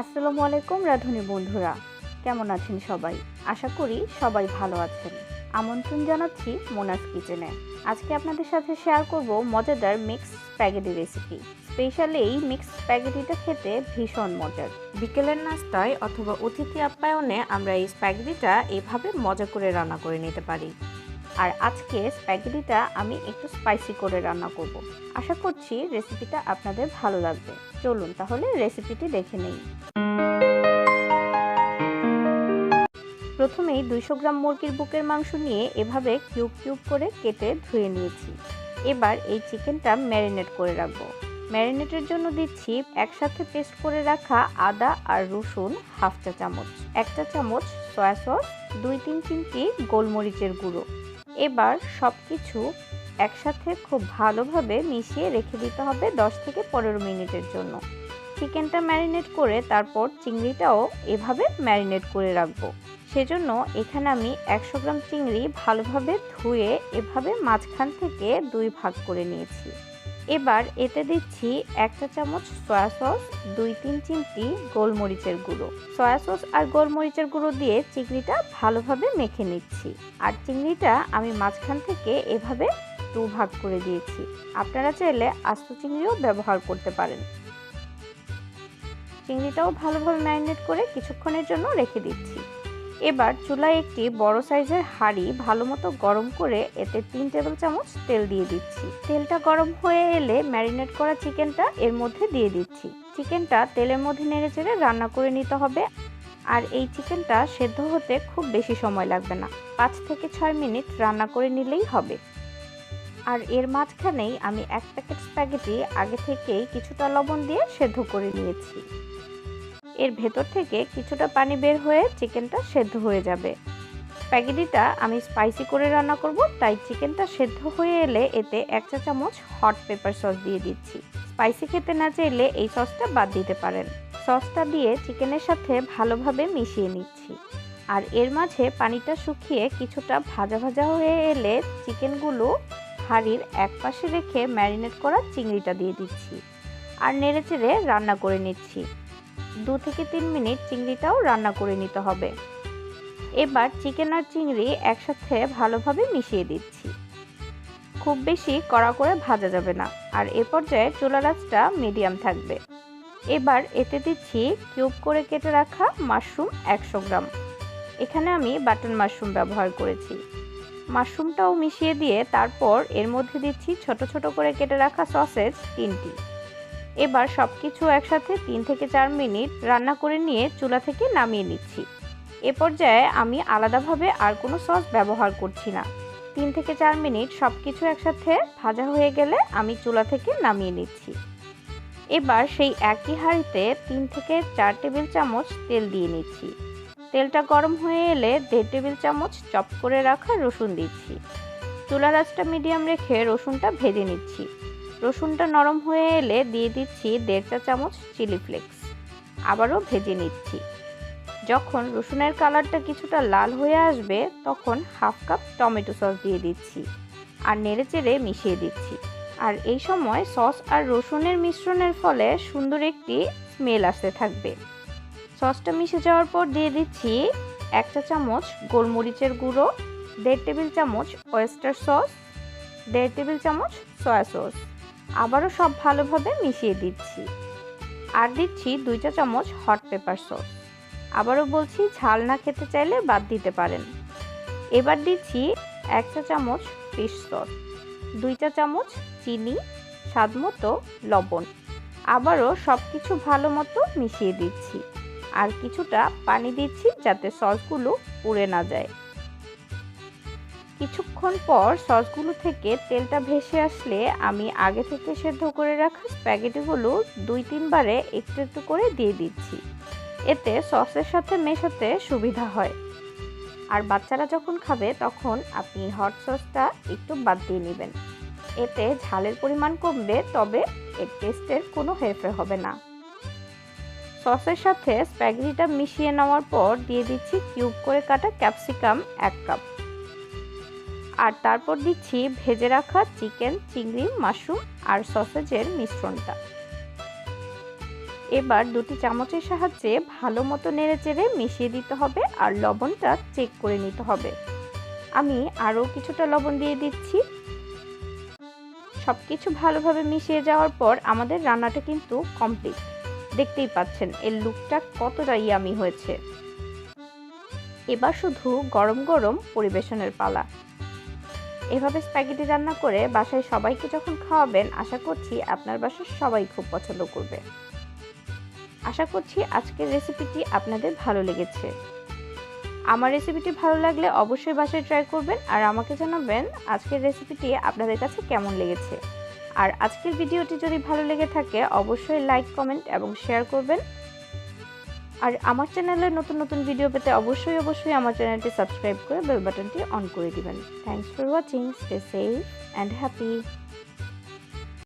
আসসালামু আলাইকুম রাঁধুনি বন্ধুরা, কেমন আছেন সবাই? আশা করি সবাই ভালো আছেন। আমন্ত্রণ জানাচ্ছি মোনাস কিচেনে। আজকে আপনাদের সাথে শেয়ার করব মজাদার মিক্সড স্প্যাগেটি রেসিপি। স্পেশালি এই মিক্সড স্প্যাগেটিটা খেতে ভীষণ মজার। বিকেলের নাস্তায় অথবা অতিথি আপ্যায়নে আমরা এই স্প্যাগেটিটা এভাবে মজা করে রান্না করে নিতে পারি। আর আজকে স্প্যাগেটিটা আমি একটু স্পাইসি করে রান্না করব। আশা করছি রেসিপিটা আপনাদের ভালো লাগবে। চলুন তাহলে রেসিপিটি দেখে নেই। প্রথমেই 200 গ্রাম মুরগির বুকের মাংস নিয়ে এভাবে কিউব কিউব করে কেটে ধুয়ে নিয়েছি। এবার এই চিকেনটা ম্যারিনেট করে রাখবো। ম্যারিনেটের জন্য দিচ্ছি একসাথে পেস্ট করে রাখা আদা আর রসুন হাফ চা চামচ, 1 চা চামচ সয়া সস, 2-3 চিমটি গোলমরিচের গুঁড়ো। এবার সব কিছু একসাথে খুব ভালোভাবে মিশিয়ে রেখে দিতে হবে 10 থেকে 15 মিনিটের জন্য। চিকেনটা ম্যারিনেট করে তারপর চিংড়িটাও এভাবে ম্যারিনেট করে রাখবো। সেজন্য এখানে আমি 100 গ্রাম চিংড়ি ভালোভাবে ধুয়ে এভাবে মাঝখান থেকে 2 ভাগ করে নিয়েছি। এবার এতে দিচ্ছি 1 চা চামচ সয়া সস, 2-3 চিমটি গোলমরিচের গুঁড়ো। সয়া সস আর গোলমরিচের গুঁড়ো দিয়ে চিংড়িটা ভালোভাবে মেখে নিচ্ছি। আর চিংড়িটা আমি মাঝখান থেকে এভাবে 2 ভাগ করে দিয়েছি। আপনারা চাইলে আস্ত চিংড়িও ব্যবহার করতে পারেন। চিংড়িটাও ভালোভাবে ম্যারিনেট করে কিছুক্ষণের জন্য রেখে দিচ্ছি। এবার চুলায় একটি বড় সাইজের হাঁড়ি ভালোমতো গরম করে এতে 3 টেবিল চামচ তেল দিয়ে দিচ্ছি। তেলটা গরম হয়ে এলে ম্যারিনেট করা চিকেনটা এর মধ্যে দিয়ে দিচ্ছি। চিকেনটা তেলের মধ্যে নেড়েচেড়ে রান্না করে নিতে হবে। আর এই চিকেনটা সেদ্ধ হতে খুব বেশি সময় লাগবে না, 5 থেকে 6 মিনিট রান্না করে নিলেই হবে। আর এর মাঝখানেই আমি 1 প্যাকেট স্প্যাগেটি আগে থেকেই কিছুটা লবণ দিয়ে সেদ্ধ করে নিয়েছি। এর ভেতর থেকে কিছুটা পানি বের হয়ে চিকেনটা সেদ্ধ হয়ে যাবে। স্প্যাগেটিটা আমি স্পাইসি করে রান্না করব, তাই চিকেনটা সেদ্ধ হয়ে এলে এতে 1 চা চামচ হট পেপার সস দিয়ে দিচ্ছি। স্পাইসি খেতে না চাইলে এই সসটা বাদ দিতে পারেন। সসটা দিয়ে চিকেনের সাথে ভালোভাবে মিশিয়ে নিচ্ছি। আর এর মাঝে পানিটা শুকিয়ে কিছুটা ভাজা ভাজা হয়ে এলে চিকেনগুলো হাঁড়ির এক পাশে রেখে ম্যারিনেট করা চিংড়িটা দিয়ে দিচ্ছি। আর নেড়েচেড়ে রান্না করে নিচ্ছি। 2 থেকে 3 মিনিট চিংড়িটাও রান্না করে নিতে হবে। এবার চিকেন আর চিংড়ি একসাথে ভালোভাবে মিশিয়ে দিচ্ছি। খুব বেশি কড়া করে ভাজা যাবে না, আর এ পর্যায়ে চুলার আঁচটা মিডিয়াম থাকবে। এবার এতে দিচ্ছি কিউব করে কেটে রাখা মাশরুম 100 গ্রাম। এখানে আমি বাটন মাশরুম ব্যবহার করেছি। মাশরুমটাও মিশিয়ে দিয়ে তারপর এর মধ্যে দিচ্ছি ছোট ছোট করে কেটে রাখা সসেজ 3টি। এবার সব কিছু একসাথে 3 থেকে 4 মিনিট রান্না করে নিয়ে চুলা থেকে নামিয়ে নিচ্ছি। এ পর্যায়ে আমি আলাদাভাবে আর কোনো সস ব্যবহার করছি না। 3 থেকে 4 মিনিট সব কিছু একসাথে ভাজা হয়ে গেলে আমি চুলা থেকে নামিয়ে নিচ্ছি। এবার সেই একই হাঁড়িতে 3 থেকে 4 টেবিল চামচ তেল দিয়ে নিচ্ছি। তেলটা গরম হয়ে এলে 1.5 টেবিল চামচ চপ করে রাখা রসুন দিচ্ছি। চুলার আঁচটা মিডিয়াম রেখে রসুনটা ভেজে নিচ্ছি। রসুনটা নরম হয়ে এলে দিয়ে দিচ্ছি 1.5 চা চামচ চিলি ফ্লেক্স। আবারও ভেজে নিচ্ছি। যখন রসুনের কালারটা কিছুটা লাল হয়ে আসবে তখন হাফ কাপ টমেটো সস দিয়ে দিচ্ছি আর নেড়েচেড়ে মিশিয়ে দিচ্ছি। আর এই সময় সস আর রসুনের মিশ্রণের ফলে সুন্দর একটি স্মেল আসতে থাকবে। সসটা মিশে যাওয়ার পর দিয়ে দিচ্ছি 1 চা চামচ গোলমরিচের গুঁড়ো, 1.5 টেবিল চামচ oyster সস, 1.5 টেবিল চামচ সয়া সস। আবারও সব ভালোভাবে মিশিয়ে দিচ্ছি। আর দিচ্ছি 2 চা চামচ হট পেপার সস। আবারও বলছি, ঝাল না খেতে চাইলে বাদ দিতে পারেন। এবার দিচ্ছি 1 চা চামচ ফিশ সস, 2 চা চামচ চিনি, স্বাদমতো লবণ। আবারও সব কিছু ভালো মতো মিশিয়ে দিচ্ছি। আর কিছুটা পানি দিচ্ছি যাতে সসগুলো পুড়ে না যায়। কিছুক্ষণ পর সসগুলো থেকে তেলটা ভেসে আসলে আমি আগে থেকে সেদ্ধ করে রাখা স্প্যাগেটিগুলো 2-3 বারে একটু একটু করে দিয়ে দিচ্ছি। এতে সসের সাথে মেশাতে সুবিধা হয়। আর বাচ্চারা যখন খাবে তখন আপনি হট সসটা একটু বাদ দিয়ে নেবেন। এতে ঝালের পরিমাণ কমবে, তবে এর টেস্টের কোনো হেরফের হবে না। সসের সাথে স্প্যাগেটিটা মিশিয়ে নেওয়ার পর দিয়ে দিচ্ছি কিউব করে কাটা ক্যাপসিকাম 1 কাপ। আর তারপর দিচ্ছি ভেজে রাখা চিকেন, চিংড়ি, মাশরুম আর সসেজের মিশ্রণটা। এবার দুটি চামচের সাহায্যে ভালো মতো নেড়েচেড়ে মিশিয়ে দিতে হবে আর লবণটা চেক করে নিতে হবে। আমি আরও কিছুটা লবণ দিয়ে দিচ্ছি। সব কিছু ভালোভাবে মিশিয়ে যাওয়ার পর আমাদের রান্নাটা কিন্তু কমপ্লিট। দেখতেই পাচ্ছেন এর লুকটা কতটা ইয়ামি হয়েছে। এবার শুধু গরম গরম পরিবেশনের পালা। এভাবে স্প্যাগেটি রান্না করে বাসায় সবাইকে যখন খাওয়াবেন, আশা করছি আপনার বাসার সবাই খুব পছন্দ করবে। আশা করছি আজকের রেসিপিটি আপনাদের ভালো লেগেছে। আমার রেসিপিটি ভালো লাগলে অবশ্যই বাসায় ট্রাই করবেন আর আমাকে জানাবেন আজকের রেসিপিটি আপনাদের কাছে কেমন লেগেছে। আর আজকের ভিডিওটি যদি ভালো লেগে থাকে অবশ্যই লাইক, কমেন্ট এবং শেয়ার করবেন। আর আমার চ্যানেলে নতুন নতুন ভিডিও পেতে অবশ্যই আমার চ্যানেলটি সাবস্ক্রাইব করে বেল বাটনটি অন করে দিবেন। Thanks for watching. Stay safe and happy.